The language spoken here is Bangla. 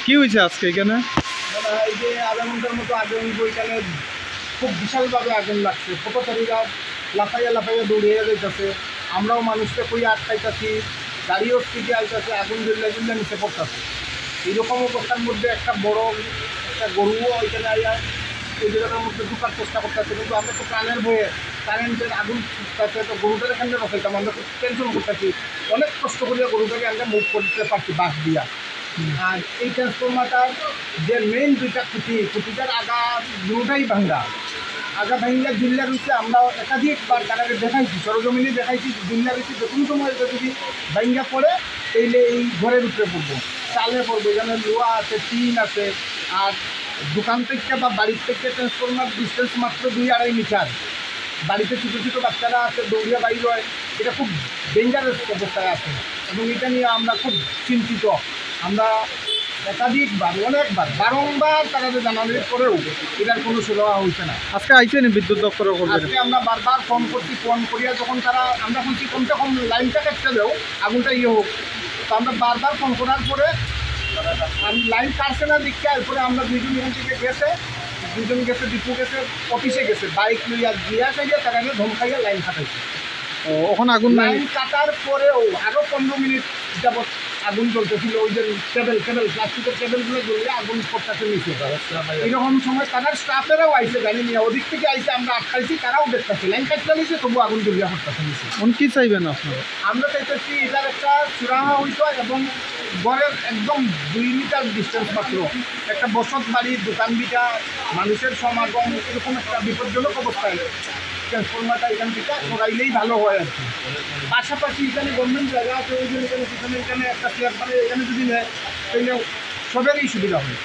কি হয়েছে আজকে এখানে? এই যে আধা ঘন্টার মতো আগে ওইখানে খুব বিশালভাবে আগুন লাগছে, ফটোচারীরা লাফাইয়া লাফাইয়া দৌড়িয়ে যাইতেছে, আমরাও মানুষকে কই আটকাইতেছি, গাড়িও স্পিডে আইতেছে, আগুন জ্বললে জ্বললে নিচে পড়তেছে। এইরকম অবস্থার মধ্যে একটা বড় একটা গরুও ওইখানে আইয়া ওই জায়গাটার মধ্যে ঢুকার চেষ্টা করতেছে, কিন্তু আমরা তো প্রাণের ভয়ে কারেন্টের আগুন ছুটতেছে, তো গরুটার এখানে রসাইতাম, আমরা খুব টেনশন করতেছি, অনেক কষ্ট করিয়া গরুটাকে আমরা মুভ করতে পারছি বাস দিয়া। আর এই ট্রান্সফরমারটার যে মেইন দুইটা খুঁটিটার আগা দুটাই ভাঙ্গা, আগা ভাঙ্গা জিল্লা রয়েছে। আমরা একাধিকবার তারাকে দেখাইছি, সরজমিনে দেখাইছি, জিল্লা রয়েছে যে কোনো সময় যদি ভাঙ্গা পড়ে এইলে এই ঘরের উপরে পড়বো, চালে পড়বো, এখানে লোহা আছে, টিন আছে। আর দোকান থেকে বা বাড়ির থেকে ট্রান্সফরমার ডিস্টেন্স মাত্র 2-2.5 মিটার। বাড়িতে ছোটো ছোটো বাচ্চারা আছে, দৌড়িয়া বাইর হয়, এটা খুব ডেঞ্জারাস অবস্থায় আছে এবং এটা নিয়ে আমরা খুব চিন্তিত। আমরা একাধিকবার অনেকবার বারংবার তাদের জানানোর পরেও এটার কোনো সুরাহা হয়েছে না। আজকে আইসেনি বিদ্যুৎ দপ্তর করবেন? আজকে আমরা বারবার ফোন করছি, ফোন করিয়া যখন তারা আমরা শুনছি কমসে কম লাইনটা কাটতে দেও, আগুনটা হোক, তো আমরা বারবার ফোন করার পরে লাইন কাটছে না দিকটা। এরপরে আমরা দুইজন এখান থেকে গেছে, দুজন গেছে, দীপু গেছে, অফিসে গেছে, বাইক লইয়া গিয়া চাইয়া তারা ধমকাইয়া লাইন কাটাইছে। ওখানে আগুন নাই? লাইন কাটার পরেও আরও 15 মিনিট যাবৎ আগুন জ্বলতেছিল। ওই যে কেবল প্লাস্টিকের কেবলগুলো জ্বলিয়ে আগুন করতেছে নিচে। এইরকম সময় তাদের স্টাফেরাও আইসে, গাড়ি নিয়ে ওদিক থেকে আইসে, আমরা আটকাইছি, তারাও দেখতেছে লাইন কাটতে নিয়েছে, তবু আগুন জ্বলিয়া করতেছে নিচে। কি চাইবেন আপনারা? আমরা চাইতেছি এটার একটা সুরাহা হইতো এবং ঘরের একদম 2 মিটার ডিস্টেন্স মাত্র একটা বসত বাড়ি, দোকান বিটা, মানুষের সমাগম, এরকম একটা বিপজ্জনক অবস্থায় ট্রান্সফরমারটা এখান থেকে সরাইলেই ভালো হয় আর কি। পাশাপাশি এখানে গভর্নমেন্ট জায়গা আছে, ওই জন্য এখানে একটা চেয়ার, এখানে যদি নেয় তাহলে সবেরই সুবিধা হয়।